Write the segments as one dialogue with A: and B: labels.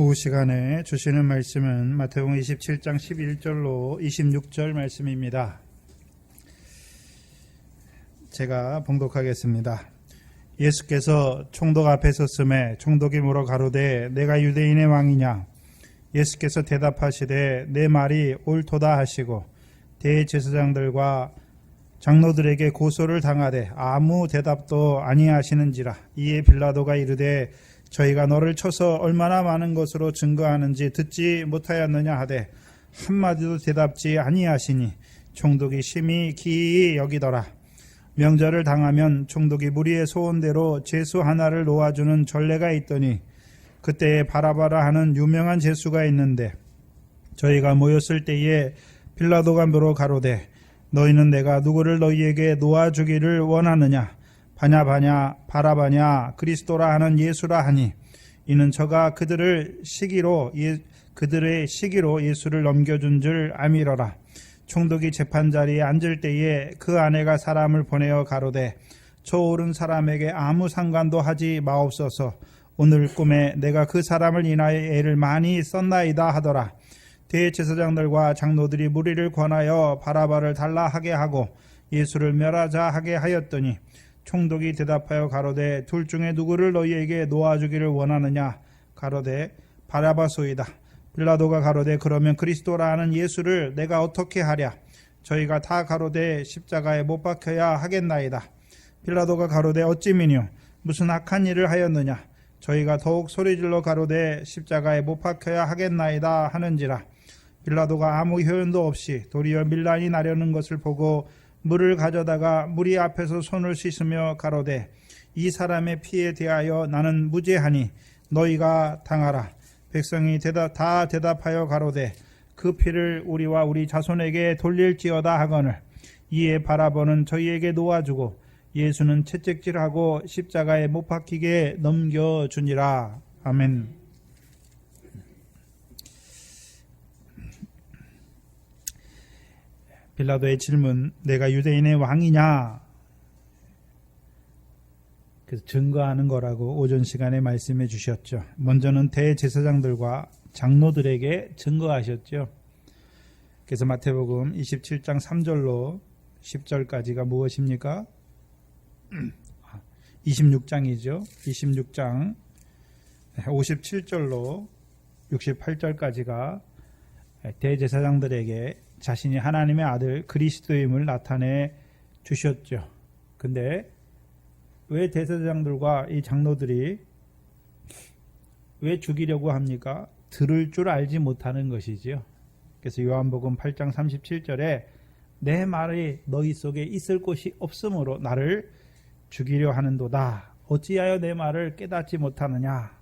A: 오후 시간에 주시는 말씀은 마태복음 27장 11절로 26절 말씀입니다. 제가 봉독하겠습니다. 예수께서 총독 앞에 섰음에 총독이 물어 가로되 내가 유대인의 왕이냐? 예수께서 대답하시되 내 말이 옳도다 하시고 대제사장들과 장로들에게 고소를 당하되 아무 대답도 아니하시는지라. 이에 빌라도가 이르되 저희가 너를 쳐서 얼마나 많은 것으로 증거하는지 듣지 못하였느냐 하되 한마디도 대답지 아니하시니 총독이 심히 기이 여기더라. 명절을 당하면 총독이 무리의 소원대로 제수 하나를 놓아주는 전례가 있더니 그때에 바라바라 하는 유명한 제수가 있는데 저희가 모였을 때에 빌라도가 물어 가로되 너희는 내가 누구를 너희에게 놓아주기를 원하느냐? 바냐바냐 바라바냐 그리스도라 하는 예수라 하니 이는 저가 그들의 시기로 예수를 넘겨준 줄 아미러라. 총독이 재판자리에 앉을 때에 그 아내가 사람을 보내어 가로되 저 오른 사람에게 아무 상관도 하지 마옵소서. 오늘 꿈에 내가 그 사람을 인하여 애를 많이 썼나이다 하더라. 대제사장들과 장로들이 무리를 권하여 바라바를 달라 하게 하고 예수를 멸하자 하게 하였더니 총독이 대답하여 가로되 둘 중에 누구를 너희에게 놓아주기를 원하느냐? 가로되 바라바소이다. 빌라도가 가로되 그러면 그리스도라 하는 예수를 내가 어떻게 하랴? 저희가 다 가로되 십자가에 못 박혀야 하겠나이다. 빌라도가 가로되 어찌미뇨? 무슨 악한 일을 하였느냐? 저희가 더욱 소리질러 가로되 십자가에 못 박혀야 하겠나이다 하는지라. 빌라도가 아무 효연도 없이 도리어 밀란이 나려는 것을 보고 물을 가져다가 무리 앞에서 손을 씻으며 가로되 이 사람의 피에 대하여 나는 무죄하니 너희가 당하라. 백성이 다 대답하여 가로되 그 피를 우리와 우리 자손에게 돌릴지어다 하거늘. 이에 바라보는 저희에게 놓아주고 예수는 채찍질하고 십자가에 못 박히게 넘겨주니라. 아멘. 빌라도의 질문, 내가 유대인의 왕이냐? 그래서 증거하는 거라고 오전 시간에 말씀해 주셨죠. 먼저는 대제사장들과 장로들에게 증거하셨죠. 그래서 마태복음 27장 3절로 10절까지가 무엇입니까? 26장이죠. 26장 57절로 68절까지가 대제사장들에게 자신이 하나님의 아들 그리스도임을 나타내 주셨죠. 근데 왜 대제사장들과 이 장로들이 왜 죽이려고 합니까? 들을 줄 알지 못하는 것이지요. 그래서 요한복음 8장 37절에 내 말이 너희 속에 있을 곳이 없으므로 나를 죽이려 하는도다. 어찌하여 내 말을 깨닫지 못하느냐?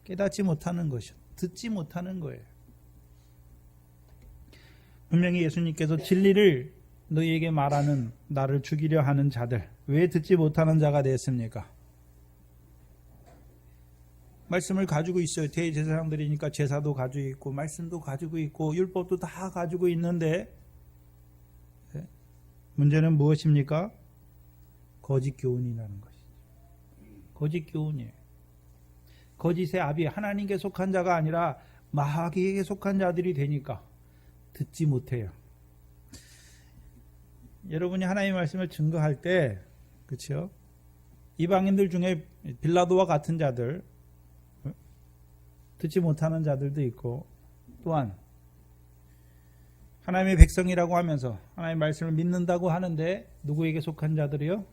A: 깨닫지 못하는 것이요. 듣지 못하는 거예요. 분명히 예수님께서 진리를 너희에게 말하는 나를 죽이려 하는 자들, 왜 듣지 못하는 자가 됐습니까? 말씀을 가지고 있어요. 대제사장들이니까 제사도 가지고 있고 말씀도 가지고 있고 율법도 다 가지고 있는데 문제는 무엇입니까? 거짓 교훈이라는 것이죠. 거짓 교훈이에요. 거짓의 아비, 하나님께 속한 자가 아니라 마귀에게 속한 자들이 되니까 듣지 못해요. 여러분이 하나님의 말씀을 증거할 때, 그렇죠? 이방인들 중에 빌라도와 같은 자들, 듣지 못하는 자들도 있고, 또한 하나님의 백성이라고 하면서 하나님의 말씀을 믿는다고 하는데 누구에게 속한 자들이요?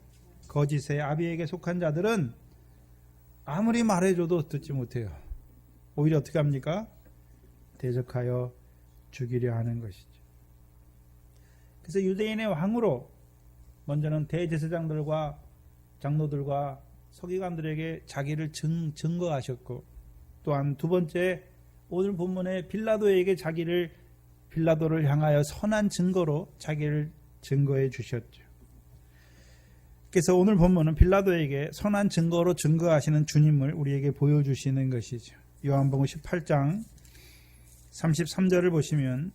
A: 거짓의 아비에게 속한 자들은 아무리 말해줘도 듣지 못해요. 오히려 어떻게 합니까? 대적하여 죽이려 하는 것이죠. 그래서 유대인의 왕으로 먼저는 대제사장들과 장로들과 서기관들에게 자기를 증거하셨고, 또한 두 번째 오늘 본문에 빌라도를 향하여 선한 증거로 자기를 증거해 주셨죠. 그래서 오늘 본문은 빌라도에게 선한 증거로 증거하시는 주님을 우리에게 보여주시는 것이죠. 요한복음 18장 33절을 보시면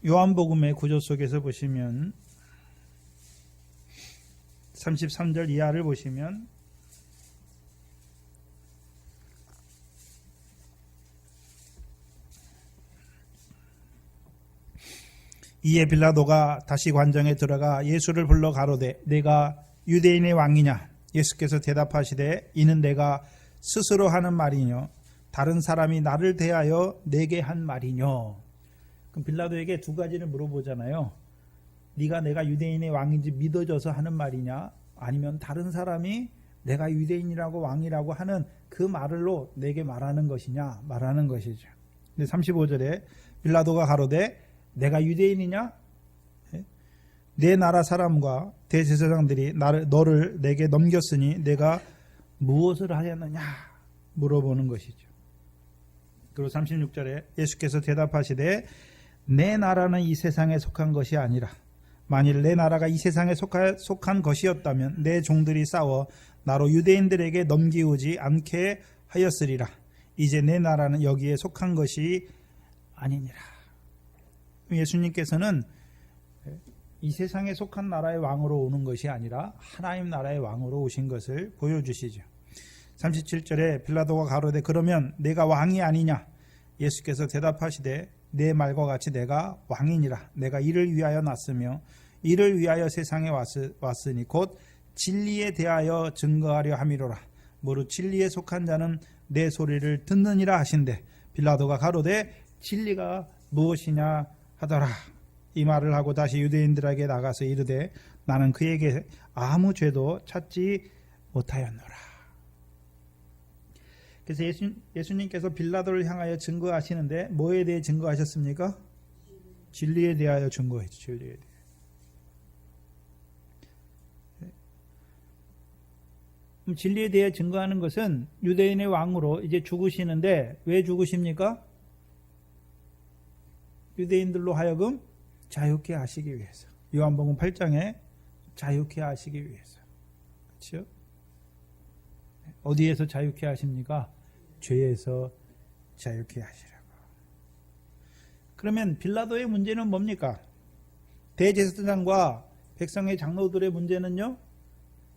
A: 요한복음의 구조 속에서 보시면 33절 이하를 보시면 이에 빌라도가 다시 관정에 들어가 예수를 불러 가로되 내가 유대인의 왕이냐? 예수께서 대답하시되 이는 내가 스스로 하는 말이뇨 다른 사람이 나를 대하여 내게 한 말이뇨. 그럼 빌라도에게 두 가지를 물어보잖아요. 네가 내가 유대인의 왕인지 믿어져서 하는 말이냐, 아니면 다른 사람이 내가 유대인이라고 왕이라고 하는 그 말로 내게 말하는 것이냐, 말하는 것이죠. 근데 35절에 빌라도가 가로되 내가 유대인이냐? 내 나라 사람과 대제사장들이 너를 내게 넘겼으니 내가 무엇을 하였느냐 물어보는 것이죠. 그리고 36절에 예수께서 대답하시되 내 나라는 이 세상에 속한 것이 아니라 만일 내 나라가 이 세상에 속한 것이었다면 내 종들이 싸워 나로 유대인들에게 넘기우지 않게 하였으리라. 이제 내 나라는 여기에 속한 것이 아니니라. 예수님께서는 이 세상에 속한 나라의 왕으로 오는 것이 아니라 하나님 나라의 왕으로 오신 것을 보여주시죠. 37절에 빌라도가 가로되 그러면 내가 왕이 아니냐? 예수께서 대답하시되 내 말과 같이 내가 왕이니라. 내가 이를 위하여 났으며 이를 위하여 세상에 왔으니 곧 진리에 대하여 증거하려 함이로라. 무릇 진리에 속한 자는 내 소리를 듣느니라 하신대 빌라도가 가로되 진리가 무엇이냐 하더라. 이 말을 하고 다시 유대인들에게 나가서 이르되 나는 그에게 아무 죄도 찾지 못하였노라. 그래서 예수님께서 빌라도를 향하여 증거하시는데 뭐에 대해 증거하셨습니까? 진리에 대하여 증거했죠. 진리에 대해. 진리에 대해 증거하는 것은 유대인의 왕으로 이제 죽으시는데 왜 죽으십니까? 유대인들로 하여금 자유케 하시기 위해서. 요한복음 8장에 자유케 하시기 위해서. 그렇죠? 어디에서 자유케 하십니까? 죄에서 자유케 하시라고. 그러면 빌라도의 문제는 뭡니까? 대제사장과 백성의 장로들의 문제는요?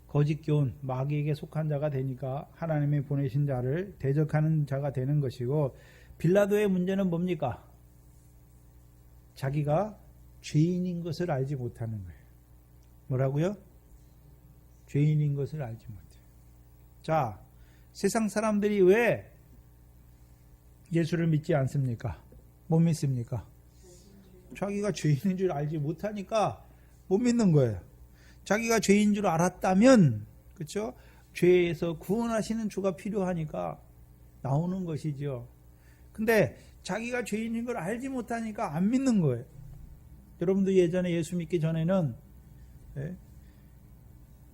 A: 거짓 교훈, 마귀에게 속한 자가 되니까 하나님이 보내신 자를 대적하는 자가 되는 것이고, 빌라도의 문제는 뭡니까? 자기가 죄인인 것을 알지 못하는 거예요. 뭐라고요? 죄인인 것을 알지 못해요. 자, 세상 사람들이 왜 예수를 믿지 않습니까? 못 믿습니까? 자기가 죄인인 줄 알지 못하니까 못 믿는 거예요. 자기가 죄인 줄 알았다면, 그렇죠? 죄에서 구원하시는 주가 필요하니까 나오는 것이죠. 근데 자기가 죄인인 걸 알지 못하니까 안 믿는 거예요. 여러분도 예전에 예수 믿기 전에는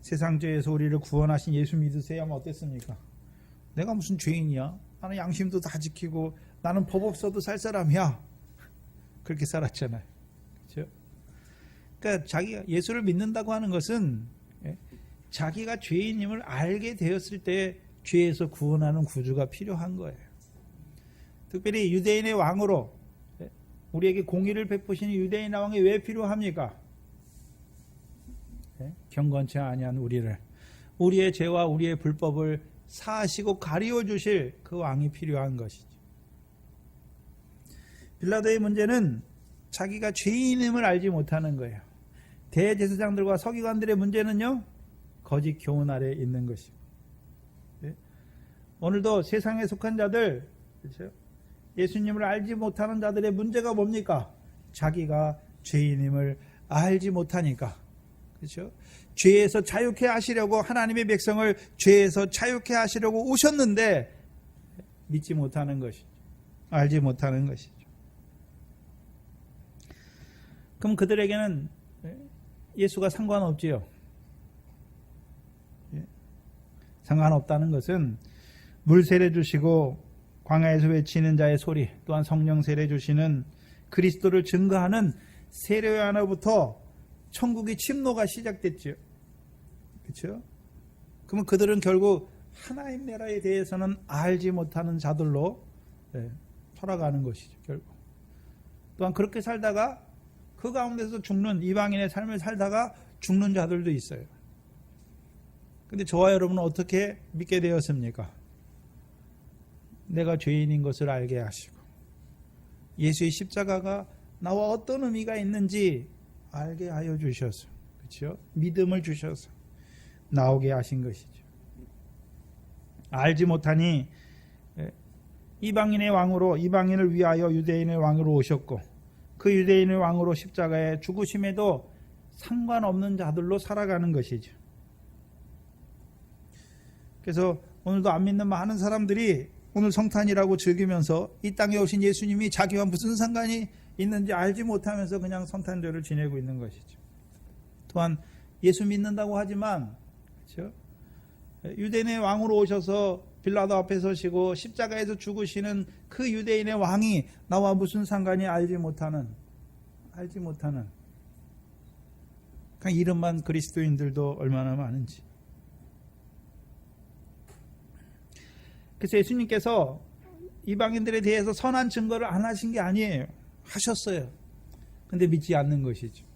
A: 세상 죄에서 우리를 구원하신 예수 믿으세요 하면 어땠습니까? 내가 무슨 죄인이야? 나는 양심도 다 지키고 나는 법 없어도 살 사람이야. 그렇게 살았잖아요. 그렇죠? 그러니까 자기가 예수를 믿는다고 하는 것은 자기가 죄인임을 알게 되었을 때 죄에서 구원하는 구주가 필요한 거예요. 특별히 유대인의 왕으로 우리에게 공의를 베푸시는 유대인 왕이 왜 필요합니까? 경건치 아니한 우리의 죄와 우리의 불법을 사하시고 가리워 주실 그 왕이 필요한 것이죠. 빌라도의 문제는 자기가 죄인임을 알지 못하는 거예요. 대제사장들과 서기관들의 문제는요, 거짓 교훈 아래에 있는 것이고. 오늘도 세상에 속한 자들, 그렇죠? 예수님을 알지 못하는 자들의 문제가 뭡니까? 자기가 죄인임을 알지 못하니까. 그렇죠? 죄에서 자유케 하시려고 하나님의 백성을 죄에서 자유케 하시려고 오셨는데 믿지 못하는 것이죠. 알지 못하는 것이죠. 그럼 그들에게는 예수가 상관없지요. 상관없다는 것은 물 세례 주시고 광야에서 외치는 자의 소리, 또한 성령 세례 주시는 그리스도를 증거하는 세례 요한으로부터 천국의 침노가 시작됐죠. 그렇죠? 그러면 그들은 결국 하나님 나라에 대해서는 알지 못하는 자들로 살아가는 것이죠. 결국. 또한 그렇게 살다가 그 가운데서 죽는 이방인의 삶을 살다가 죽는 자들도 있어요. 근데 저와 여러분은 어떻게 믿게 되었습니까? 내가 죄인인 것을 알게 하시고 예수의 십자가가 나와 어떤 의미가 있는지 알게 하여 주셔서, 그렇죠? 믿음을 주셔서 나오게 하신 것이죠. 알지 못하니 이방인의 왕으로, 이방인을 위하여 유대인의 왕으로 오셨고, 그 유대인의 왕으로 십자가에 죽으심에도 상관없는 자들로 살아가는 것이죠. 그래서 오늘도 안 믿는 많은 사람들이 오늘 성탄이라고 즐기면서 이 땅에 오신 예수님이 자기와 무슨 상관이 있는지 알지 못하면서 그냥 성탄절을 지내고 있는 것이죠. 또한 예수 믿는다고 하지만, 그렇죠? 유대인의 왕으로 오셔서 빌라도 앞에 서시고 십자가에서 죽으시는 그 유대인의 왕이 나와 무슨 상관이 알지 못하는 그냥 이름만 그리스도인들도 얼마나 많은지. 그래서 예수님께서 이방인들에 대해서 선한 증거를 안 하신 게 아니에요. 하셨어요. 근데 믿지 않는 것이죠.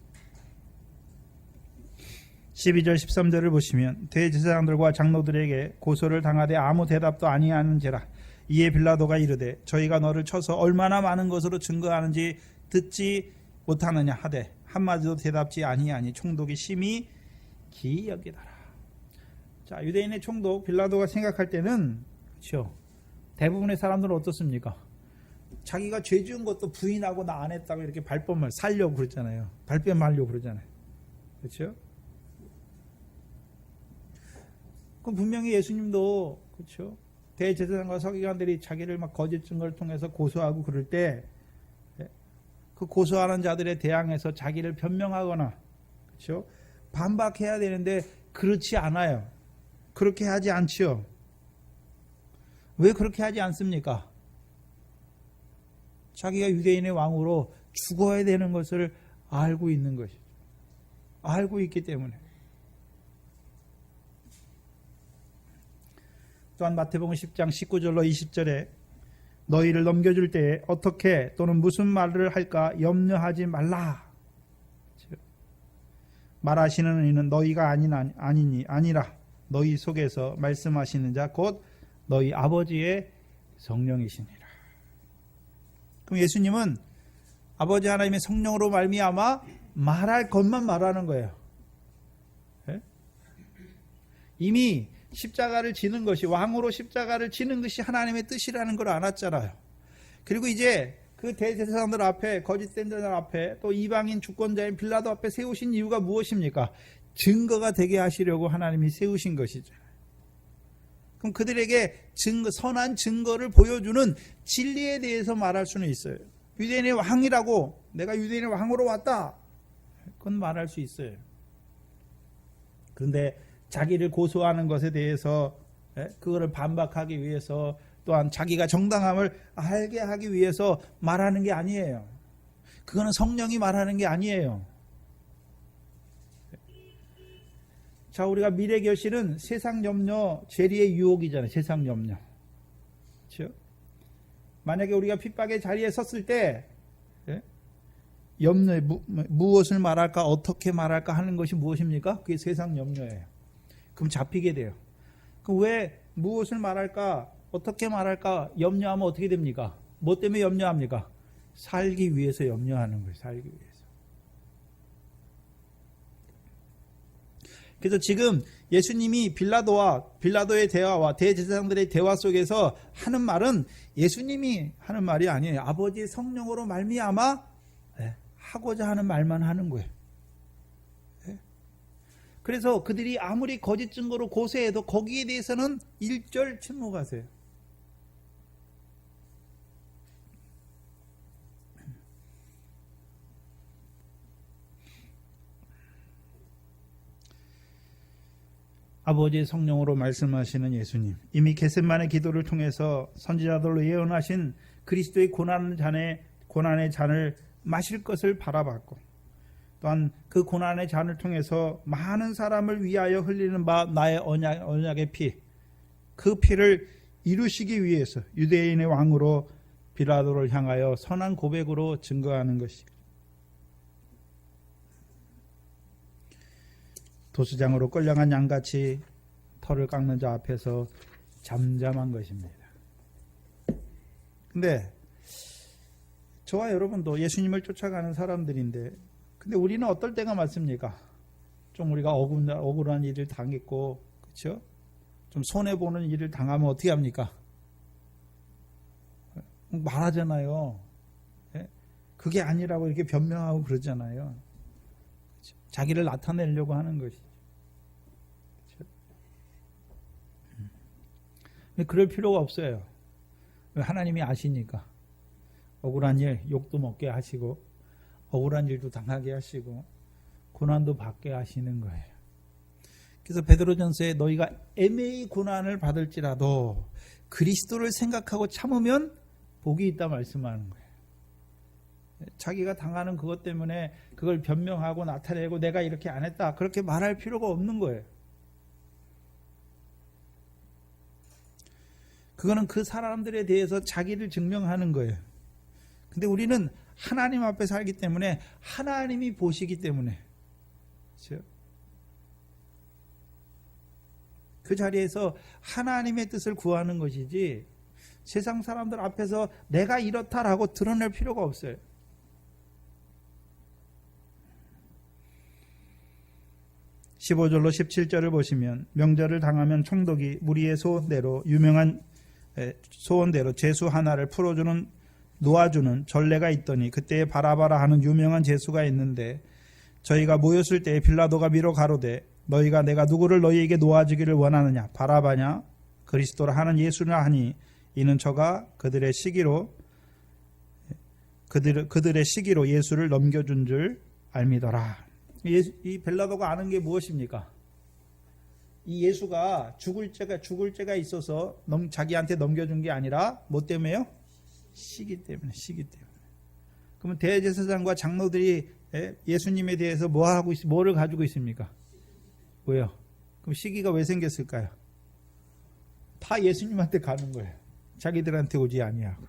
A: 12절 13절을 보시면 대제사장들과 장로들에게 고소를 당하되 아무 대답도 아니하는지라. 이에 빌라도가 이르되 저희가 너를 쳐서 얼마나 많은 것으로 증거하는지 듣지 못하느냐 하되 한마디도 대답지 아니하니 총독이 심히 기이 여기더라. 자, 유대인의 총독 빌라도가 생각할 때는, 그렇죠, 대부분의 사람들은 어떻습니까? 자기가 죄 지은 것도 부인하고 나 안 했다고 이렇게 발뺌을 살려고 그러잖아요. 발뺌하려고 그러잖아요. 그렇죠? 그럼 분명히 예수님도, 그렇죠, 대제사장과 서기관들이 자기를 막 거짓 증거를 통해서 고소하고 그럴 때 그 고소하는 자들에 대항해서 자기를 변명하거나, 그렇죠, 반박해야 되는데 그렇지 않아요. 그렇게 하지 않지요. 왜 그렇게 하지 않습니까? 자기가 유대인의 왕으로 죽어야 되는 것을 알고 있는 것이죠. 알고 있기 때문에. 또한 마태복음 10장 19절로 20절에 너희를 넘겨줄 때에 어떻게 또는 무슨 말을 할까 염려하지 말라. 말하시는 이는 너희가 아니라 너희 속에서 말씀하시는 자 곧 너희 아버지의 성령이시니라. 그럼 예수님은 아버지 하나님의 성령으로 말미암아 말할 것만 말하는 거예요. 네? 이미 십자가를 지는 것이, 왕으로 십자가를 지는 것이 하나님의 뜻이라는 걸 알았잖아요. 그리고 이제 그 대제사장들 앞에, 거짓된 자들 앞에, 또 이방인 주권자인 빌라도 앞에 세우신 이유가 무엇입니까? 증거가 되게 하시려고 하나님이 세우신 것이죠. 그럼 그들에게 선한 증거를 보여주는 진리에 대해서 말할 수는 있어요. 유대인의 왕이라고, 내가 유대인의 왕으로 왔다, 그건 말할 수 있어요. 그런데 자기를 고소하는 것에 대해서, 그거를 반박하기 위해서, 또한 자기가 정당함을 알게 하기 위해서 말하는 게 아니에요. 그거는 성령이 말하는 게 아니에요. 자, 우리가 미래결실은 세상 염려, 재리의 유혹이잖아요. 세상 염려. 그렇죠? 만약에 우리가 핍박의 자리에 섰을 때 염려, 무엇을 말할까, 어떻게 말할까 하는 것이 무엇입니까? 그게 세상 염려예요. 그럼 잡히게 돼요. 그럼 왜 무엇을 말할까, 어떻게 말할까 염려하면 어떻게 됩니까? 뭐 때문에 염려합니까? 살기 위해서 염려하는 거예요. 살기 위해서. 그래서 지금 예수님이 빌라도의 대화와 대제사장들의 대화 속에서 하는 말은 예수님이 하는 말이 아니에요. 아버지의 성령으로 말미암아 하고자 하는 말만 하는 거예요. 그래서 그들이 아무리 거짓 증거로 고소해도 거기에 대해서는 일절 침묵하세요. 아버지의 성령으로 말씀하시는 예수님, 이미 겟세마네 기도를 통해서 선지자들로 예언하신 그리스도의 고난의 잔을 마실 것을 바라봤고, 또한 그 고난의 잔을 통해서 많은 사람을 위하여 흘리는 바 나의 언약의 피, 그 피를 이루시기 위해서 유대인의 왕으로 빌라도를 향하여 선한 고백으로 증거하는 것이죠. 도수장으로 끌려간 양같이 털을 깎는 자 앞에서 잠잠한 것입니다. 근데 저와 여러분도 예수님을 쫓아가는 사람들인데, 근데 우리는 어떨 때가 많습니까? 좀 우리가 억울한 일을 당했고, 그렇죠? 좀 손해보는 일을 당하면 어떻게 합니까? 말하잖아요. 그게 아니라고 이렇게 변명하고 그러잖아요. 자기를 나타내려고 하는 것이죠. 그럴 필요가 없어요. 하나님이 아시니까. 억울한 일, 욕도 먹게 하시고, 억울한 일도 당하게 하시고, 고난도 받게 하시는 거예요. 그래서 베드로전서에 너희가 애매히 고난을 받을지라도 그리스도를 생각하고 참으면 복이 있다 말씀하는 거예요. 자기가 당하는 그것 때문에 그걸 변명하고 나타내고 내가 이렇게 안 했다, 그렇게 말할 필요가 없는 거예요. 그거는 그 사람들에 대해서 자기를 증명하는 거예요. 근데 우리는 하나님 앞에 살기 때문에 하나님이 보시기 때문에, 그렇죠? 그 자리에서 하나님의 뜻을 구하는 것이지 세상 사람들 앞에서 내가 이렇다라고 드러낼 필요가 없어요. (15절로) (17절을) 보시면 명절을 당하면 총독이 무리의 소원대로 유명한 소원대로 제수 하나를 풀어주는 놓아주는 전례가 있더니 그때에 바라바라 하는 유명한 제수가 있는데 저희가 모였을 때에 빌라도가 미로 가로되 너희가 내가 누구를 너희에게 놓아주기를 원하느냐, 바라바냐 그리스도라 하는 예수냐 하니 이는 저가 그들의 시기로 예수를 넘겨준 줄 알미더라. 이 빌라도가 아는 게 무엇입니까? 이 예수가 죽을 죄가 있어서 자기한테 넘겨준 게 아니라 뭐 때문에요? 시기 때문에. 그러면 대제사장과 장로들이 예수님에 대해서 뭐를 가지고 있습니까? 왜요? 그럼 시기가 왜 생겼을까요? 다 예수님한테 가는 거예요. 자기들한테 오지 아니하고.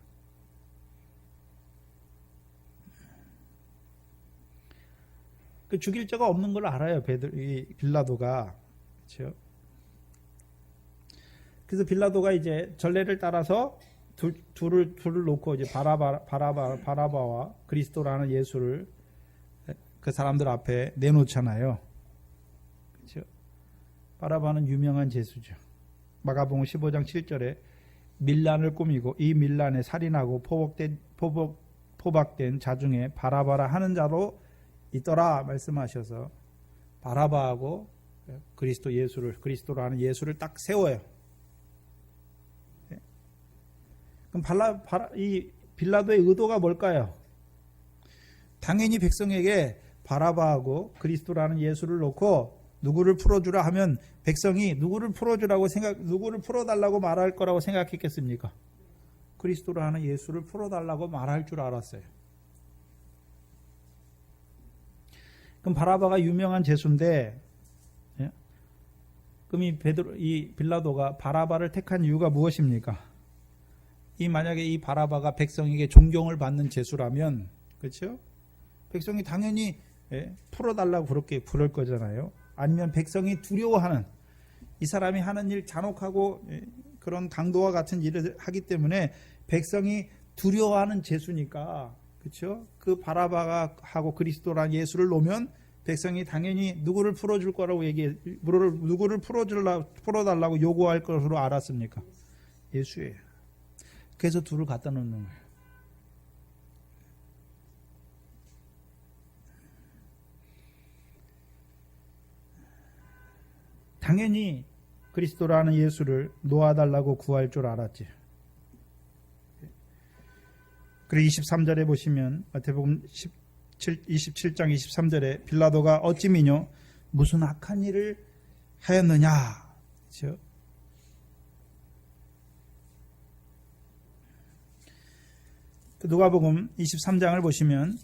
A: 그 죽일 죄가 없는 걸 알아요. 이 빌라도가. 그렇죠? 그래서 빌라도가 이제 전례를 따라서 둘을 놓고 이제 바라바와 그리스도라는 예수를 그 사람들 앞에 내놓잖아요. 그렇죠? 바라바는 유명한 제수죠. 마가복음 15장 7절에 밀란을 꾸미고 이 밀란에 살인하고 포박된 자 중에 바라바라 하는 자로 있더라 말씀하셔서 바라바하고 그리스도라는 예수를 딱 세워요. 그럼 이 빌라도의 의도가 뭘까요? 당연히 백성에게 바라바하고 그리스도라는 예수를 놓고 누구를 풀어주라 하면 백성이 누구를 풀어달라고 말할 거라고 생각했겠습니까? 그리스도라는 예수를 풀어달라고 말할 줄 알았어요. 그럼 바라바가 유명한 제수인데, 그럼 이 빌라도가 바라바를 택한 이유가 무엇입니까? 만약에 이 바라바가 백성에게 존경을 받는 제수라면, 그렇죠? 백성이 당연히 풀어달라고 그렇게 부를 거잖아요. 아니면 백성이 두려워하는, 이 사람이 하는 일 잔혹하고 그런 강도와 같은 일을 하기 때문에 백성이 두려워하는 제수니까, 그렇죠? 그 바라바가 하고 그리스도라는 예수를 놓으면 백성이 당연히 누구를 풀어줄 거라고 누구를 풀어달라고 요구할 것으로 알았습니까? 예수예요. 그래서 둘을 갖다 놓는 거예요. 당연히 그리스도라는 예수를 놓아달라고 구할 줄 알았지. 그리고 23절에 보시면 마태복음 27장 23절에 빌라도가 어찌 미뇨 무슨 악한 일을 하였느냐. 그렇죠? 누가복음 23장을 보시면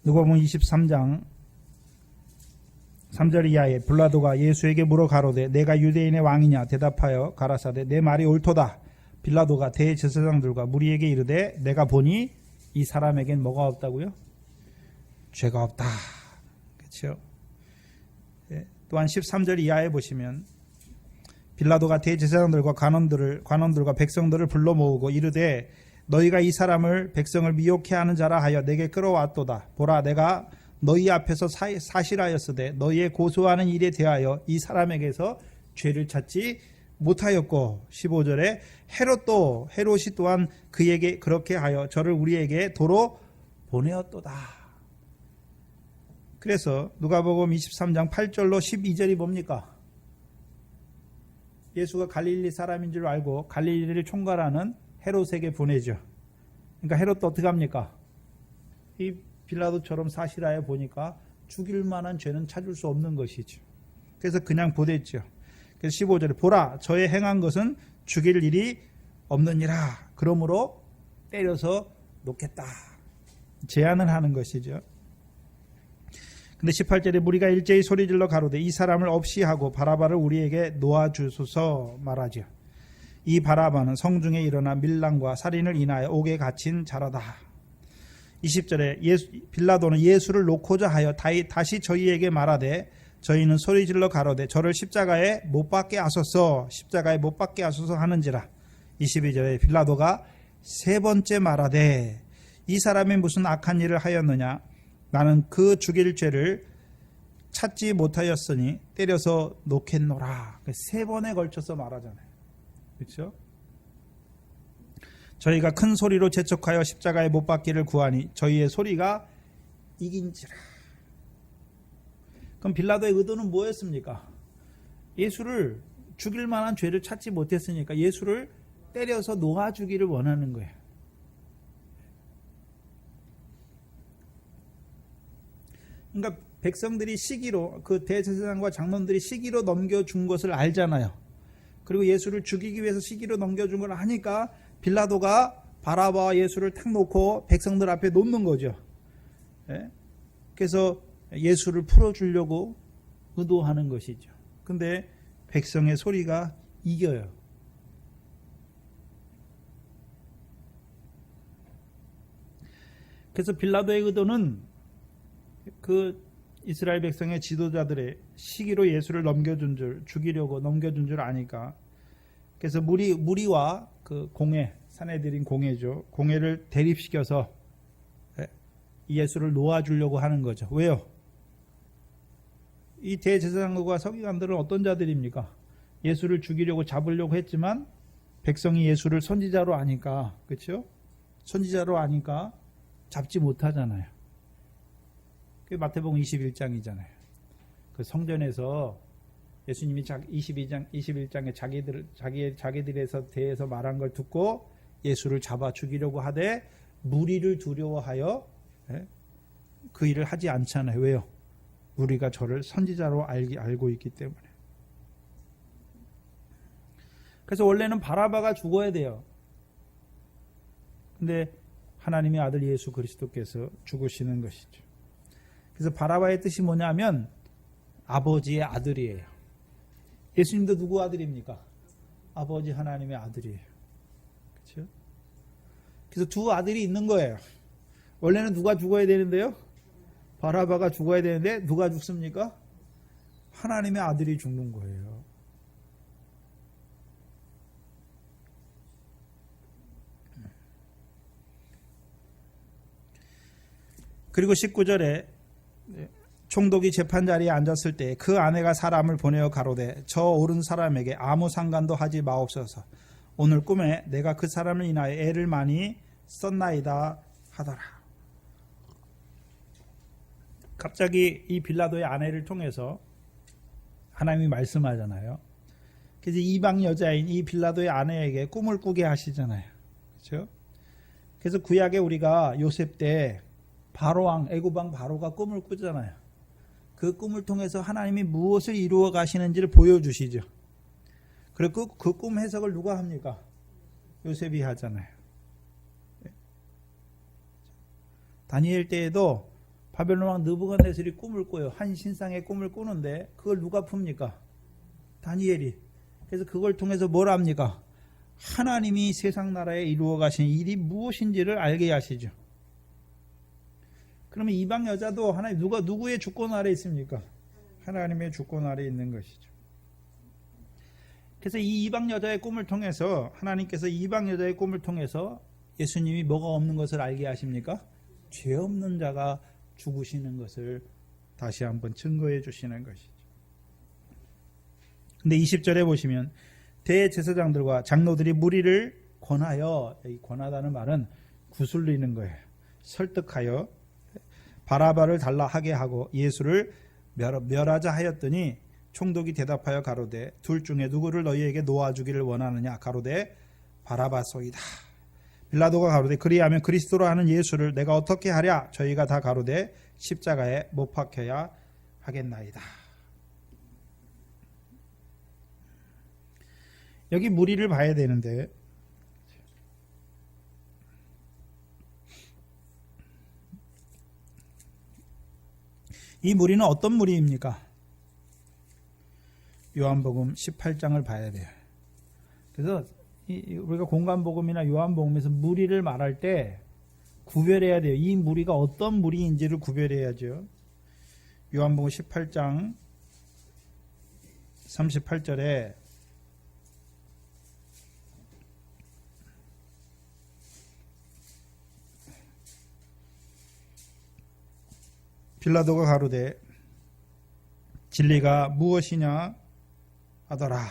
A: 누가복음 23장 3절 이하에 빌라도가 예수에게 물어 가로되 내가 유대인의 왕이냐 대답하여 가라사대 내 말이 옳도다. 빌라도가 대제사장들과 무리에게 이르되 내가 보니 이 사람에겐 뭐가 없다고요? 죄가 없다. 그렇죠? 또한 13절 이하에 보시면 빌라도가 대제사장들과 관원들과 백성들을 불러 모으고 이르되 너희가 이 사람을 백성을 미혹해 하는 자라 하여 내게 끌어왔도다. 보라 내가 너희 앞에서 사실하였으되 너희의 고소하는 일에 대하여 이 사람에게서 죄를 찾지 못하였고 15절에 헤롯이 또한 그에게 그렇게 하여 저를 우리에게 도로 보내었도다. 그래서 누가복음 23장 8절로 12절이 뭡니까? 예수가 갈릴리 사람인 줄 알고 갈릴리를 총괄하는 헤롯에게 보내죠. 그러니까 헤롯도 어떻게 합니까? 이 빌라도처럼 사실하여 보니까 죽일 만한 죄는 찾을 수 없는 것이죠. 그래서 그냥 보냈죠. 그래서 15절에 보라 저의 행한 것은 죽일 일이 없느니라. 그러므로 때려서 놓겠다. 제안을 하는 것이죠. 근데 18절에 무리가 일제히 소리질러 가로되 이 사람을 없이 하고 바라바를 우리에게 놓아주소서 말하죠. 이 바라바는 성중에 일어나 밀랑과 살인을 인하여 옥에 갇힌 자라다. 20절에 빌라도는 예수를 놓고자 하여 다시 저희에게 말하되 저희는 소리질러 가로되 저를 십자가에 못 박게 하소서 십자가에 못 박게 하소서 하는지라. 22절에 빌라도가 세 번째 말하되 이 사람이 무슨 악한 일을 하였느냐 나는 그 죽일 죄를 찾지 못하였으니 때려서 놓겠노라. 세 번에 걸쳐서 말하잖아요. 그렇죠? 저희가 큰 소리로 재촉하여 십자가에 못 박기를 구하니 저희의 소리가 이긴지라. 그럼 빌라도의 의도는 뭐였습니까? 예수를 죽일 만한 죄를 찾지 못했으니까 예수를 때려서 놓아주기를 원하는 거예요. 그러니까 백성들이 시기로 그 대제사장과 장로들이 시기로 넘겨준 것을 알잖아요. 그리고 예수를 죽이기 위해서 시기로 넘겨준 걸 아니까 빌라도가 바라바와 예수를 탁 놓고 백성들 앞에 놓는 거죠. 그래서 예수를 풀어주려고 의도하는 것이죠. 근데 백성의 소리가 이겨요. 그래서 빌라도의 의도는 그 이스라엘 백성의 지도자들의 시기로 예수를 죽이려고 넘겨준 줄 아니까. 그래서 무리와 그 공회, 사내들인 공회죠. 공회를 대립시켜서 예수를 놓아주려고 하는 거죠. 왜요? 이 대제사장과 서기관들은 어떤 자들입니까? 예수를 죽이려고 잡으려고 했지만 백성이 예수를 선지자로 아니까, 그렇죠? 선지자로 아니까 잡지 못하잖아요. 그게 마태복음 21장이잖아요. 그 성전에서 예수님이 21장에 자기들에서 대해서 말한 걸 듣고 예수를 잡아 죽이려고 하되 무리를 두려워하여 그 일을 하지 않잖아요. 왜요? 우리가 저를 선지자로 알고 있기 때문에. 그래서 원래는 바라바가 죽어야 돼요. 근데 하나님의 아들 예수 그리스도께서 죽으시는 것이죠. 그래서 바라바의 뜻이 뭐냐면 아버지의 아들이에요. 예수님도 누구 아들입니까? 아버지 하나님의 아들이에요. 그렇죠? 그래서 두 아들이 있는 거예요. 원래는 누가 죽어야 되는데요? 바라바가 죽어야 되는데 누가 죽습니까? 하나님의 아들이 죽는 거예요. 그리고 19절에 총독이 재판 자리에 앉았을 때 그 아내가 사람을 보내어 가로되 저 오른 사람에게 아무 상관도 하지 마옵소서. 오늘 꿈에 내가 그 사람을 인하여 애를 많이 썼나이다 하더라. 갑자기 이 빌라도의 아내를 통해서 하나님이 말씀하잖아요. 그래서 이방 여자인 이 빌라도의 아내에게 꿈을 꾸게 하시잖아요. 그렇죠? 그래서 구약에 우리가 요셉 때 바로왕, 애굽왕 바로가 꿈을 꾸잖아요. 그 꿈을 통해서 하나님이 무엇을 이루어 가시는지를 보여주시죠. 그리고 그 꿈 해석을 누가 합니까? 요셉이 하잖아요. 다니엘 때에도 바벨론 왕 느부갓네살이 꿈을 꿔요. 한 신상의 꿈을 꾸는데 그걸 누가 풉니까? 다니엘이. 그래서 그걸 통해서 뭘 합니까? 하나님이 세상 나라에 이루어 가신 일이 무엇인지를 알게 하시죠. 그러면 이방 여자도 하나님 누구의 주권 아래 있습니까? 하나님의 주권 아래 있는 것이죠. 그래서 이 이방 여자의 꿈을 통해서 하나님께서 이방 여자의 꿈을 통해서 예수님이 뭐가 없는 것을 알게 하십니까? 죄 없는 자가 죽으시는 것을 다시 한번 증거해 주시는 것이죠. 근데 20절에 보시면 대제사장들과 장로들이 무리를 권하여, 이 권하다는 말은 구슬리는 거예요. 설득하여 바라바를 달라 하게 하고 예수를 멸하자 하였더니 총독이 대답하여 가로되 둘 중에 누구를 너희에게 놓아주기를 원하느냐? 가로되 바라바소이다. 빌라도가 가로되 그리하면 그리스도로 하는 예수를 내가 어떻게 하랴? 저희가 다 가로되 십자가에 못 박혀야 하겠나이다. 여기 무리를 봐야 되는데 이 무리는 어떤 무리입니까? 요한복음 18장을 봐야 돼요. 그래서 우리가 공관복음이나 요한복음에서 무리를 말할 때 구별해야 돼요. 이 무리가 어떤 무리인지를 구별해야죠. 요한복음 18장 38절에 빌라도가 가로되 진리가 무엇이냐 하더라.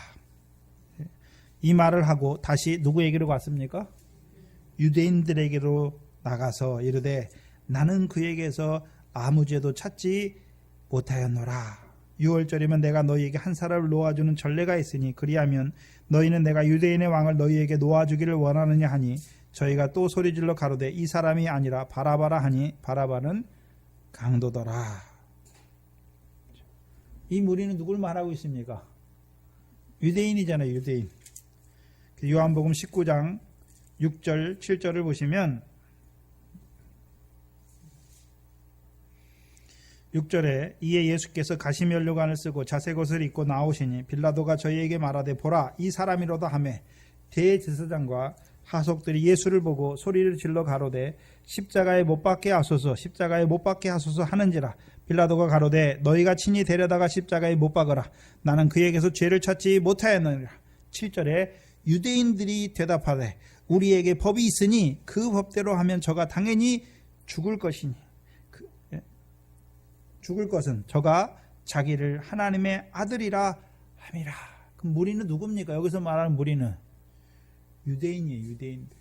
A: 이 말을 하고 다시 누구에게로 갔습니까? 유대인들에게로 나가서 이르되 나는 그에게서 아무 죄도 찾지 못하였노라. 6월절이면 내가 너희에게 한 사람을 놓아주는 전례가 있으니 그리하면 너희는 내가 유대인의 왕을 너희에게 놓아주기를 원하느냐 하니 저희가 또 소리질러 가로되 이 사람이 아니라 바라바라 하니 바라바는 강도더라. 이 무리는 누굴 말하고 있습니까? 유대인이잖아요. 유대인. 요한복음 19장 6절 7절을 보시면 6절에 이에 예수께서 가시면류관을 쓰고 자색옷을 입고 나오시니 빌라도가 저희에게 말하되 보라 이 사람이로다 하매 대제사장과 하속들이 예수를 보고 소리를 질러 가로되 십자가에 못 박게 하소서 십자가에 못 박게 하소서 하는지라. 빌라도가 가로되 너희가 친히 데려다가 십자가에 못 박으라. 나는 그에게서 죄를 찾지 못하였느니라. 7절에 유대인들이 대답하되 우리에게 법이 있으니 그 법대로 하면 저가 당연히 죽을 것이니 죽을 것은 저가 자기를 하나님의 아들이라 함이라. 그럼 무리는 누굽니까? 여기서 말하는 무리는 유대인이에요. 유대인들.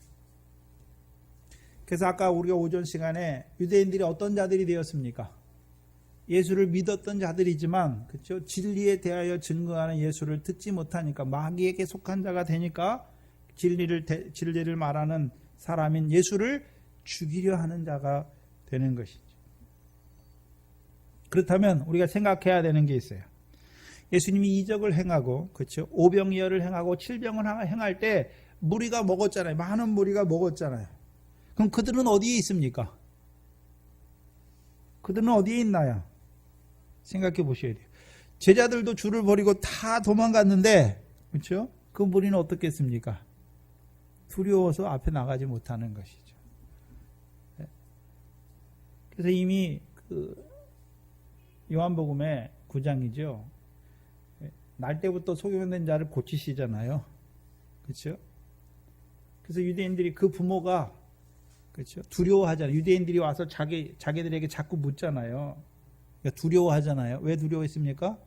A: 그래서 아까 우리가 오전 시간에 유대인들이 어떤 자들이 되었습니까? 예수를 믿었던 자들이지만 그렇죠? 진리에 대하여 증거하는 예수를 듣지 못하니까 마귀에게 속한 자가 되니까 진리를 말하는 사람인 예수를 죽이려 하는 자가 되는 것이죠. 그렇다면 우리가 생각해야 되는 게 있어요. 예수님이 이적을 행하고 그렇죠? 오병이어를 행하고 칠병을 행할 때 무리가 먹었잖아요. 많은 무리가 먹었잖아요. 그럼 그들은 어디에 있습니까? 그들은 어디에 있나요? 생각해 보셔야 돼요. 제자들도 줄을 버리고 다 도망갔는데 그렇죠? 그 무리는 어떻겠습니까? 두려워서 앞에 나가지 못하는 것이죠. 그래서 이미 요한복음의 9장이죠. 날 때부터 소경된 자를 고치시잖아요. 그렇죠? 그래서 유대인들이 그 부모가 그렇죠? 두려워하잖아요. 유대인들이 와서 자기들에게 자꾸 묻잖아요. 그러니까 두려워하잖아요. 왜 두려워했습니까?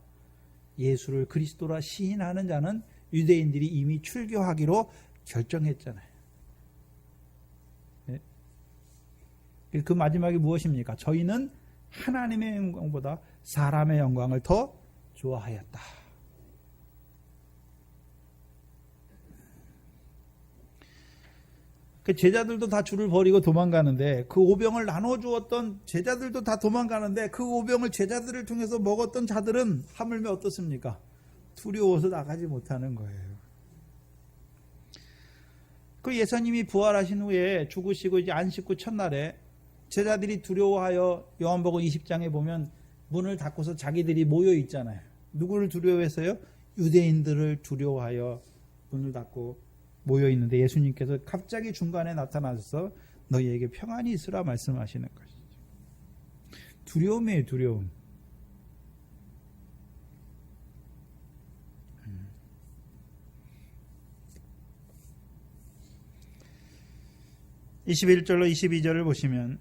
A: 예수를 그리스도라 시인하는 자는 유대인들이 이미 출교하기로 결정했잖아요. 네? 그 마지막이 무엇입니까? 저희는 하나님의 영광보다 사람의 영광을 더 좋아하였다. 그 제자들도 다 줄을 버리고 도망가는데 그 오병을 나눠주었던 제자들도 다 도망가는데 그 오병을 제자들을 통해서 먹었던 자들은 하물며 어떻습니까? 두려워서 나가지 못하는 거예요. 그 예수님이 부활하신 후에 죽으시고 이제 안식 후 첫날에 제자들이 두려워하여 요한복음 20장에 보면 문을 닫고서 자기들이 모여 있잖아요. 누구를 두려워해서요? 유대인들을 두려워하여 문을 닫고 모여 있는데 예수님께서 갑자기 중간에 나타나셔서 너희에게 평안이 있으라 말씀하시는 것이죠. 두려움이에요, 두려움. 21절로 22절을 보시면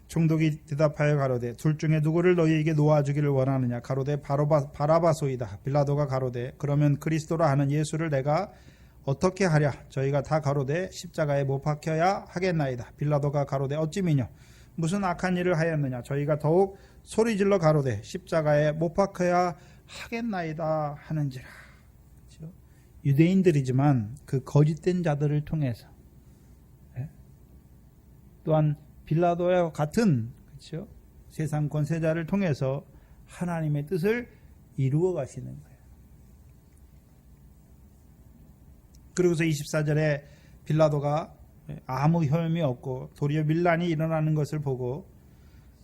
A: 총독이 대답하여 가로되 둘 중에 누구를 너희에게 놓아주기를 원하느냐 가로되 바라바소이다. 빌라도가 가로되 그러면 그리스도라 하는 예수를 내가 어떻게 하랴. 저희가 다 가로되 십자가에 못 박혀야 하겠나이다. 빌라도가 가로되 어찌미뇨 무슨 악한 일을 하였느냐. 저희가 더욱 소리질러 가로되 십자가에 못 박혀야 하겠나이다 하는지라. 그렇죠? 유대인들이지만 그 거짓된 자들을 통해서 또한 빌라도와 같은 그렇죠? 세상 권세자를 통해서 하나님의 뜻을 이루어 가시는 거예요. 그러고서 24절에 빌라도가 아무 혐의 없고 도리어 밀란이 일어나는 것을 보고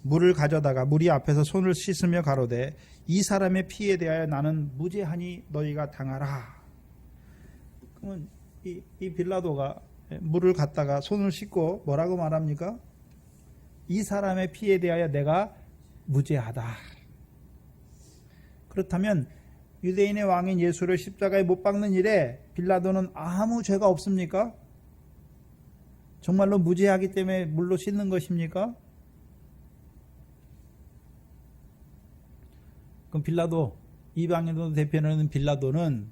A: 물을 가져다가 무리 앞에서 손을 씻으며 가로되 이 사람의 피에 대하여 나는 무죄하니 너희가 당하라. 그러면 이 빌라도가 물을 갖다가 손을 씻고 뭐라고 말합니까? 이 사람의 피에 대하여 내가 무죄하다. 그렇다면 유대인의 왕인 예수를 십자가에 못 박는 일에 빌라도는 아무 죄가 없습니까? 정말로 무죄하기 때문에 물로 씻는 것입니까? 그럼 빌라도, 이방인도 대표하는 빌라도는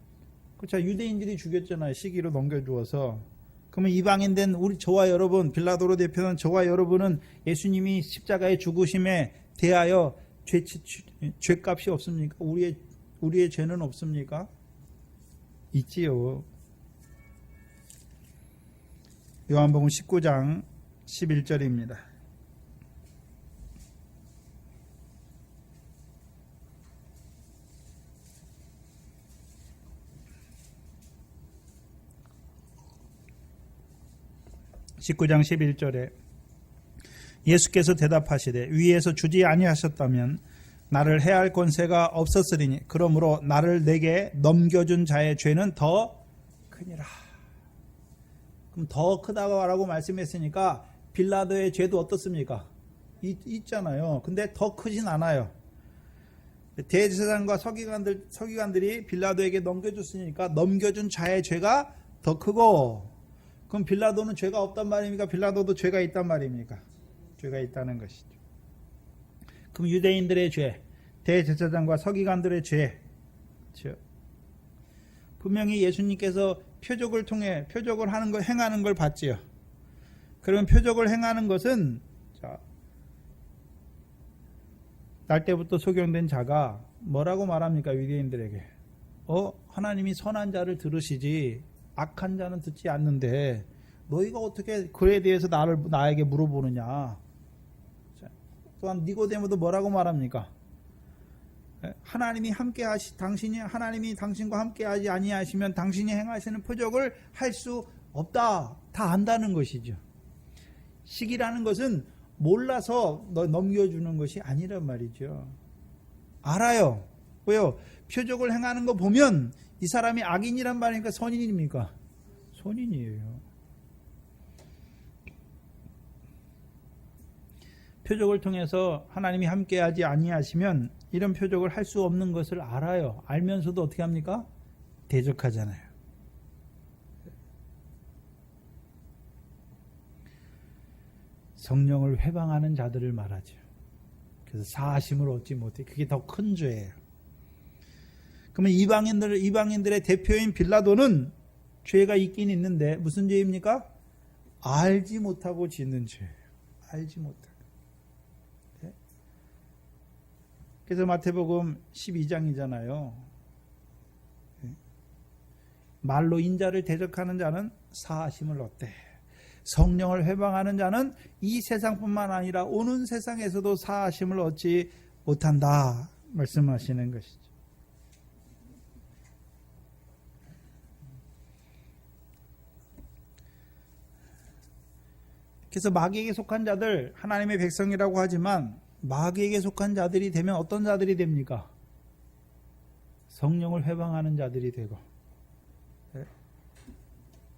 A: 그렇죠. 유대인들이 죽였잖아요. 시기로 넘겨주어서. 그러면 이방인 된 저와 여러분, 빌라도로 대표하는 저와 여러분은 예수님이 십자가의 죽으심에 대하여 죄값이 없습니까? 우리의 죄는 없습니까? 있지요. 요한복음 19장 11절입니다. (19장 11절에) 예수께서 대답하시되 위에서 주지 아니하셨다면 나를 해할 권세가 없었으리니 그러므로 나를 내게 넘겨준 자의 죄는 더 크니라. 그럼 더 크다고 말씀했으니까 빌라도의 죄도 어떻습니까? 있잖아요. 근데 더 크진 않아요. 대제사장과 서기관들이 빌라도에게 넘겨줬으니까 넘겨준 자의 죄가 더 크고, 그럼 빌라도는 죄가 없단 말입니까? 빌라도도 죄가 있단 말입니까? 죄가 있다는 것이죠. 그럼 유대인들의 죄, 대제사장과 서기관들의 죄, 그렇죠? 분명히 예수님께서 표적을 통해 표적을 하는 걸 행하는 걸 봤지요. 그러면 표적을 행하는 것은 날 때부터 소경된 자가 뭐라고 말합니까? 유대인들에게 하나님이 선한 자를 들으시지 악한 자는 듣지 않는데 너희가 어떻게 그에 대해서 나에게 물어보느냐. 또한 니고데모도 뭐라고 말합니까? 하나님이 하나님이 당신과 함께하지 아니하시면 당신이 행하시는 표적을 할 수 없다. 다 안다는 것이죠. 시기라는 것은 몰라서 넘겨주는 것이 아니란 말이죠. 알아요. 왜요? 표적을 행하는 거 보면 이 사람이 악인이란 말이니까 선인입니까? 선인이에요. 표적을 통해서 하나님이 함께하지 아니하시면 이런 표적을 할 수 없는 것을 알아요. 알면서도 어떻게 합니까? 대적하잖아요. 성령을 회방하는 자들을 말하죠. 그래서 사하심을 얻지 못해. 그게 더 큰 죄예요. 그러면 이방인들의 대표인 빌라도는 죄가 있긴 있는데 무슨 죄입니까? 알지 못하고 짓는 죄예요. 알지 못하고. 네? 그래서 마태복음 12장이잖아요. 네? 말로 인자를 대적하는 자는 사하심을 얻되 성령을 회방하는 자는 이 세상뿐만 아니라 오는 세상에서도 사하심을 얻지 못한다 말씀하시는 것이죠. 그래서 마귀에게 속한 자들 하나님의 백성이라고 하지만 마귀에게 속한 자들이 되면 어떤 자들이 됩니까? 성령을 회방하는 자들이 되고,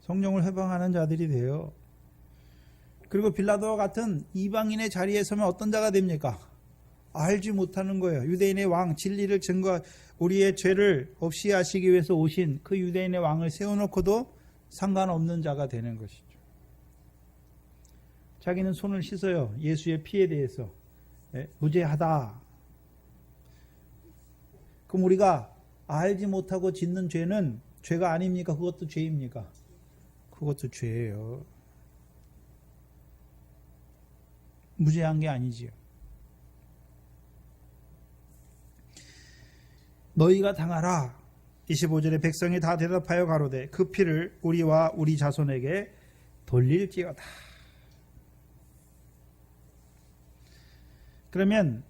A: 성령을 회방하는 자들이 돼요. 그리고 빌라도와 같은 이방인의 자리에 서면 어떤 자가 됩니까? 알지 못하는 거예요. 유대인의 왕, 진리를 증거, 우리의 죄를 없이 하시기 위해서 오신 그 유대인의 왕을 세워놓고도 상관없는 자가 되는 것이죠. 자기는 손을 씻어요. 예수의 피에 대해서. 무죄하다. 그럼 우리가 알지 못하고 짓는 죄는 죄가 아닙니까? 그것도 죄입니까? 그것도 죄예요. 무죄한 게 아니지요. 너희가 당하라. 25절에 백성이 다 대답하여 가로되 그 피를 우리와 우리 자손에게 돌릴지어다. 그러면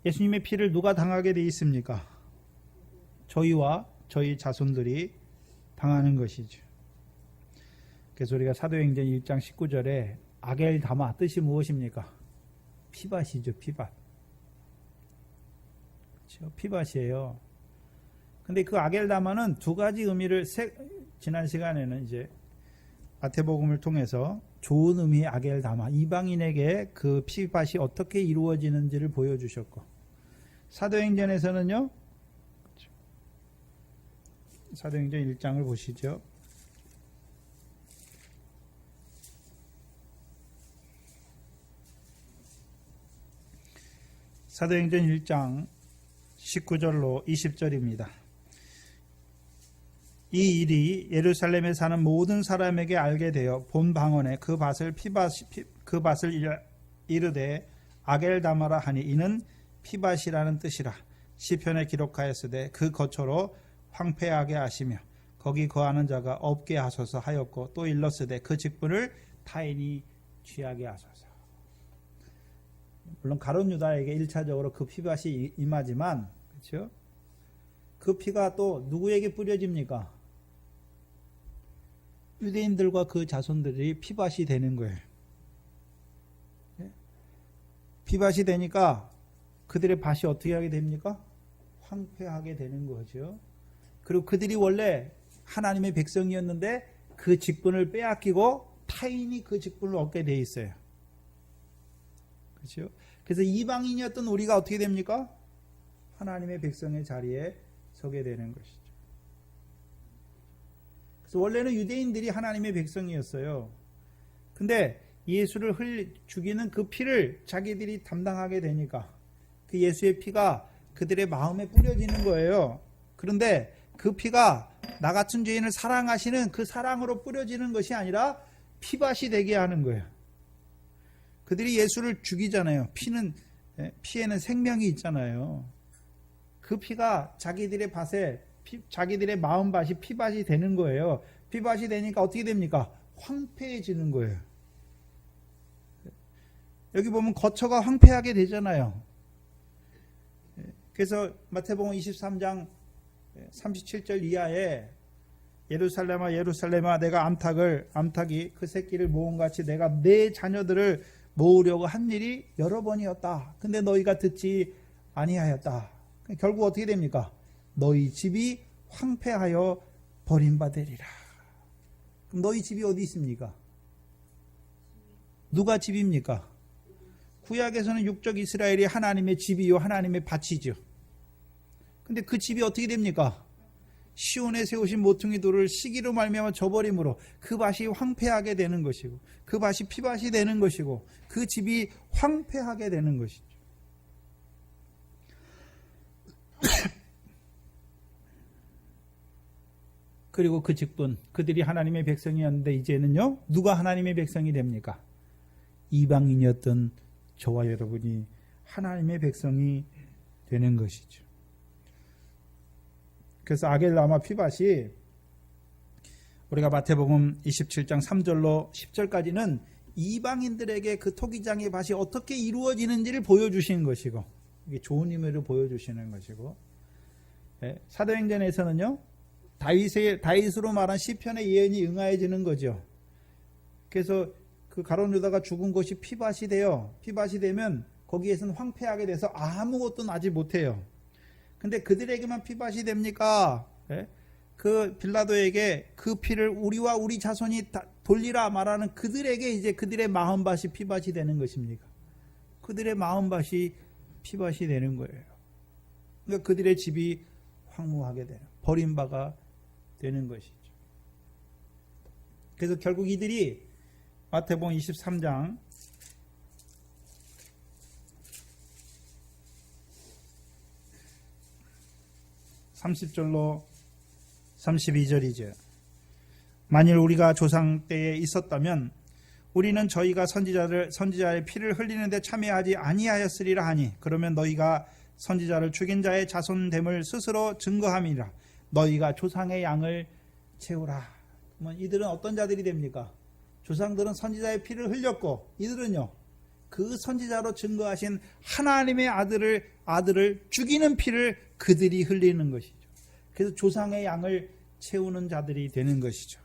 A: 예수님의 피를 누가 당하게 돼 있습니까? 저희와 저희 자손들이 당하는 것이죠. 그래서 우리가 사도행전 1장 19절에 아겔다마 뜻이 무엇입니까? 피밭이죠. 피밭. 그렇죠? 피밭이에요. 근데 그 아겔다마는 두 가지 의미를 지난 시간에는 이제 마태복음을 통해서 좋은 의미의 아겔다마, 이방인에게 그 피밭이 어떻게 이루어지는지를 보여주셨고, 사도행전에서는요, 사도행전 1장을 보시죠. 사도행전 1장 19절로 20절입니다. 이 일이 예루살렘에 사는 모든 사람에게 알게 되어 본 방언에 그 밭을 이르되 아겔다마라 하니 이는 피밭이라는 뜻이라. 시편에 기록하였으되 그 거처로 황폐하게 하시며 거기 거하는 자가 없게 하소서 하였고, 또 일렀으되 그 직분을 타인이 취하게 하소서. 물론 가룟 유다에게 1차적으로 그 피밭이 임하지만, 그렇죠? 그 피가 또 누구에게 뿌려집니까? 유대인들과 그 자손들이 피밭이 되는 거예요. 피밭이 되니까 그들의 밭이 어떻게 하게 됩니까? 황폐하게 되는 거죠. 그리고 그들이 원래 하나님의 백성이었는데 그 직분을 빼앗기고 타인이 그 직분을 얻게 돼 있어요. 그렇죠? 그래서 이방인이었던 우리가 어떻게 됩니까? 하나님의 백성의 자리에 서게 되는 것이죠. 그래서 원래는 유대인들이 하나님의 백성이었어요. 근데 예수를 죽이는 그 피를 자기들이 담당하게 되니까 그 예수의 피가 그들의 마음에 뿌려지는 거예요. 그런데 그 피가 나 같은 죄인을 사랑하시는 그 사랑으로 뿌려지는 것이 아니라 피밭이 되게 하는 거예요. 그들이 예수를 죽이잖아요. 피에는 생명이 있잖아요. 그 피가 자기들의 밭에, 자기들의 마음밭이 피밭이 되는 거예요. 피밭이 되니까 어떻게 됩니까? 황폐해지는 거예요. 여기 보면 거처가 황폐하게 되잖아요. 그래서 마태복음 23장 37절 이하에 예루살렘아 예루살렘아 내가 암탉이 그 새끼를 모음같이 내가 내 자녀들을 모으려고 한 일이 여러 번이었다. 근데 너희가 듣지 아니하였다. 결국 어떻게 됩니까? 너희 집이 황폐하여 버림받으리라. 그럼 너희 집이 어디 있습니까? 누가 집입니까? 구약에서는 육적 이스라엘이 하나님의 집이요 하나님의 밭이죠. 근데 그 집이 어떻게 됩니까? 시온에 세우신 모퉁이 돌을 시기로 말미암아 저버림으로 그 밭이 황폐하게 되는 것이고, 그 밭이 피밭이 되는 것이고, 그 집이 황폐하게 되는 것이죠. 그리고 그 직분, 그들이 하나님의 백성이었는데 이제는요, 누가 하나님의 백성이 됩니까? 이방인이었던 저와 여러분이 하나님의 백성이 되는 것이죠. 그래서 아겔다마 피밭이 우리가 마태복음 27장 3절로 10절까지는 이방인들에게 그 토기장의 밭이 어떻게 이루어지는지를 보여주시는 것이고, 이게 좋은 의미를 보여주시는 것이고, 사도행전에서는요, 다윗으로 말한 시편의 예언이 응하여지는 거죠. 그래서 그 가룟 유다가 죽은 곳이 피밭이 돼요. 피밭이 되면 거기에서는 황폐하게 돼서 아무것도 나지 못해요. 근데 그들에게만 피밭이 됩니까? 예? 그 빌라도에게 그 피를 우리와 우리 자손이 다 돌리라 말하는 그들에게 이제 그들의 마음밭이 피밭이 되는 것입니까? 그들의 마음밭이 피밭이 되는 거예요. 그러니까 그들의 집이 황무하게 되는, 버림바가 되는 것이죠. 그래서 결국 이들이 마태복음 23장 30절로 32절이죠. 만일 우리가 조상 때에 있었다면 우리는 저희가 선지자의 피를 흘리는데 참여하지 아니하였으리라 하니 그러면 너희가 선지자를 죽인 자의 자손됨을 스스로 증거함이라. 너희가 조상의 양을 채우라. 그러면 이들은 어떤 자들이 됩니까? 조상들은 선지자의 피를 흘렸고 이들은요 그 선지자로 증거하신 하나님의 아들을 죽이는 피를 그들이 흘리는 것이죠. 그래서 조상의 양을 채우는 자들이 되는 것이죠.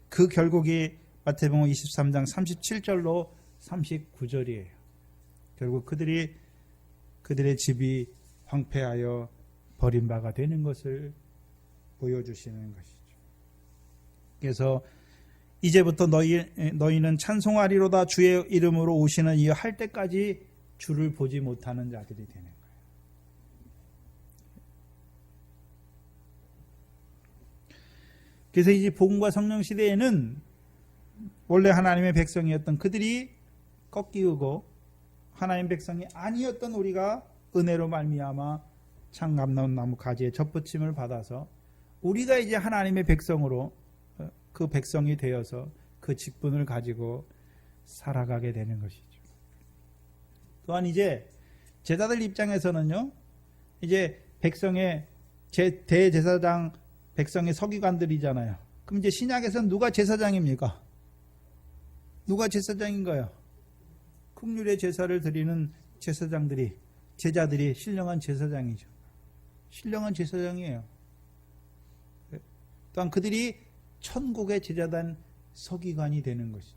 A: 그 결국이 마태복음 23장 37절로 39절이에요. 결국 그들의 집이 황폐하여 버림바가 되는 것을 보여주시는 것이죠. 그래서 이제부터 너희는 찬송하리로다 주의 이름으로 오시는 이 할 때까지 주를 보지 못하는 자들이 되는 거예요. 그래서 이제 복음과 성령 시대에는 원래 하나님의 백성이었던 그들이 꺾이고 하나님 백성이 아니었던 우리가 은혜로 말미암아 참감나무 나무 가지에 접붙임을 받아서 우리가 이제 하나님의 백성으로 그 백성이 되어서 그 직분을 가지고 살아가게 되는 것이죠. 또한 이제 제자들 입장에서는요, 이제 백성의 대제사장 백성의 서기관들이잖아요. 그럼 이제 신약에서는 누가 제사장입니까? 누가 제사장인가요? 국률의 제사를 드리는 제자들이 신령한 제사장이죠. 신령한 제사장이에요. 또한 그들이 천국의 제자단 서기관이 되는 것이죠.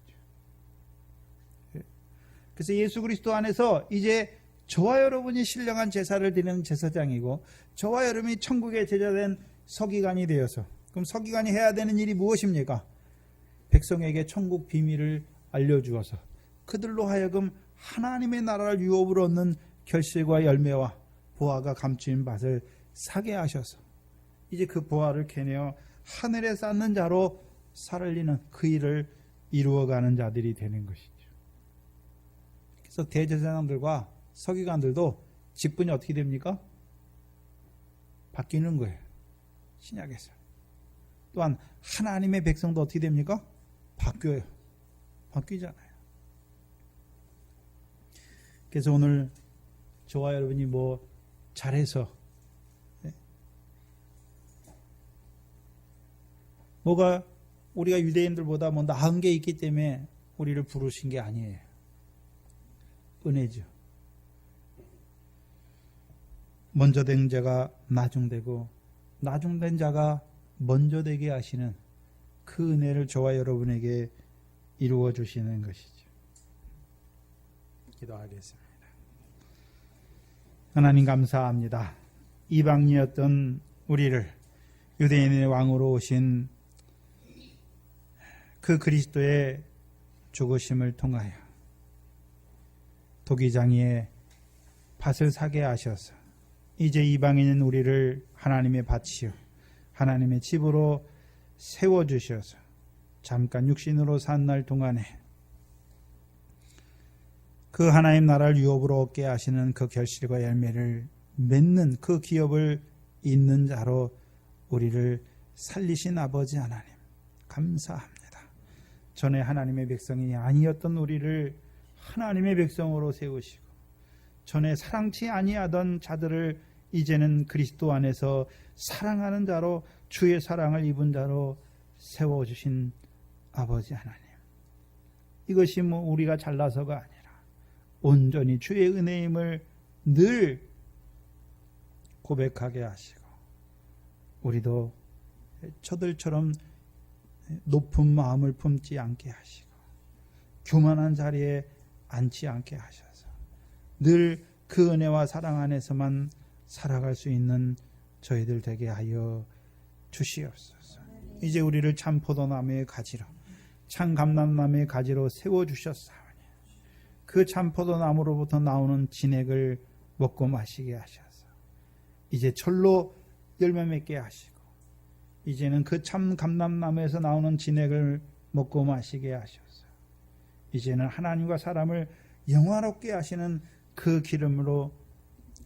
A: 그래서 예수 그리스도 안에서 이제 저와 여러분이 신령한 제사를 드리는 제사장이고 저와 여러분이 천국의 제자된 서기관이 되어서 그럼 서기관이 해야 되는 일이 무엇입니까? 백성에게 천국 비밀을 알려주어서 그들로 하여금 하나님의 나라를 유업으로 얻는 결실과 열매와 보화가 감추인 밭을 사게 하셔서 이제 그 보화를 캐내어 하늘에 쌓는 자로 살리는 그 일을 이루어가는 자들이 되는 것이죠. 그래서 대제사장들과 서기관들도 직분이 어떻게 됩니까? 바뀌는 거예요. 신약에서. 또한 하나님의 백성도 어떻게 됩니까? 바뀌어요. 바뀌잖아요. 그래서 오늘 저와 여러분이 뭐 잘해서 뭐가 우리가 유대인들보다 뭐 나은 게 있기 때문에 우리를 부르신 게 아니에요. 은혜죠. 먼저 된 자가 나중되고 나중된 자가 먼저 되게 하시는 그 은혜를 저와 여러분에게 이루어 주시는 것이죠. 기도하겠습니다. 하나님 감사합니다. 이방인이었던 우리를 유대인의 왕으로 오신 그 그리스도의 죽으심을 통하여 도기장이의 밭을 사게 하셔서 이제 이방인인 우리를 하나님의 밭이요 하나님의 집으로 세워주셔서 잠깐 육신으로 산 날 동안에 그 하나님 나라를 유업으로 얻게 하시는 그 결실과 열매를 맺는 그 기업을 잇는 자로 우리를 살리신 아버지 하나님 감사합니다. 전에 하나님의 백성이 아니었던 우리를 하나님의 백성으로 세우시고 전에 사랑치 아니하던 자들을 이제는 그리스도 안에서 사랑하는 자로 주의 사랑을 입은 자로 세워주신 아버지 하나님, 이것이 뭐 우리가 잘나서가 아니라 온전히 주의 은혜임을 늘 고백하게 하시고 우리도 저들처럼 높은 마음을 품지 않게 하시고 교만한 자리에 앉지 않게 하셔서 늘 그 은혜와 사랑 안에서만 살아갈 수 있는 저희들 되게 하여 주시옵소서. 이제 우리를 참 포도나무의 가지로, 참 감람나무의 가지로 세워주셨사오니 그 참 포도나무로부터 나오는 진액을 먹고 마시게 하셔서 이제 철로 열매 맺게 하시고 이제는 그 참 감람나무에서 나오는 진액을 먹고 마시게 하셔서 이제는 하나님과 사람을 영화롭게 하시는 그 기름으로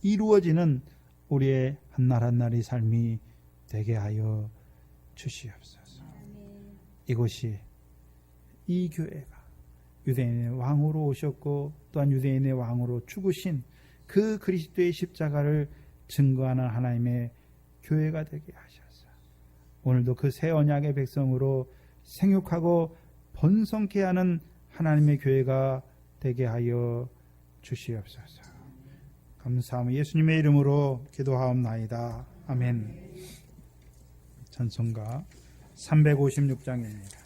A: 이루어지는 우리의 한날 한날의 삶이 되게 하여 주시옵소서. 이곳이, 이 교회가 유대인의 왕으로 오셨고 또한 유대인의 왕으로 죽으신 그 그리스도의 십자가를 증거하는 하나님의 교회가 되게 하셔서 오늘도 그 새 언약의 백성으로 생육하고 번성케 하는 하나님의 교회가 되게 하여 주시옵소서. 감사하며 예수님의 이름으로 기도하옵나이다. 아멘. 찬송가 356장입니다.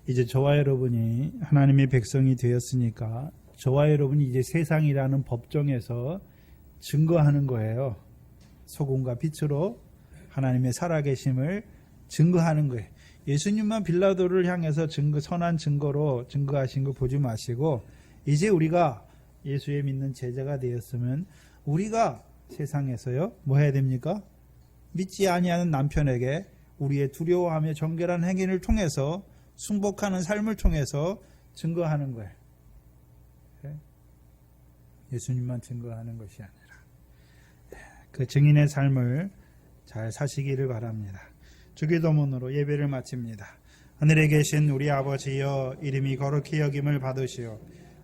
A: 이제 저와 여러분이 하나님의 백성이 되었으니까 저와 여러분이 이제 세상이라는 법정에서 증거하는 거예요. 소금과 빛으로 하나님의 살아계심을 증거하는 거예요. 예수님만 빌라도를 향해서 선한 증거로 증거하신 거 보지 마시고 이제 우리가 예수의 믿는 제자가 되었으면 우리가 세상에서요 뭐 해야 됩니까? 믿지 아니하는 남편에게 우리의 두려워하며 정결한 행위를 통해서 순복하는 삶을 통해서 증거하는 거예요. 예수님만 증거하는 것이 아니라 그 증인의 삶을 잘 사시기를 바랍니다. 주기도문으로 예배를 마칩니다. 하늘에 계신 우리 아버지여, 이름이 거룩히 여김을 받으시오.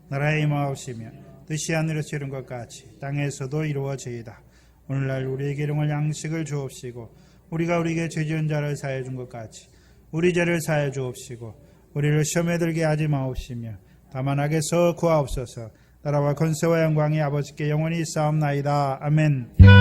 A: 나라의 임하옵시며 뜻이 하늘에서 이룬 것 같이 땅에서도 이루어지이다. 오늘날 우리에게 일용할 양식을 주옵시고 우리가 우리에게 죄 지은 자를 사하여 준 것 같이 우리 죄를 사하여 주옵시고 우리를 시험에 들게 하지 마옵시며 다만 악에서 구하옵소서. 나라와 권세와 영광이 아버지께 영원히 있사옵나이다. 아멘.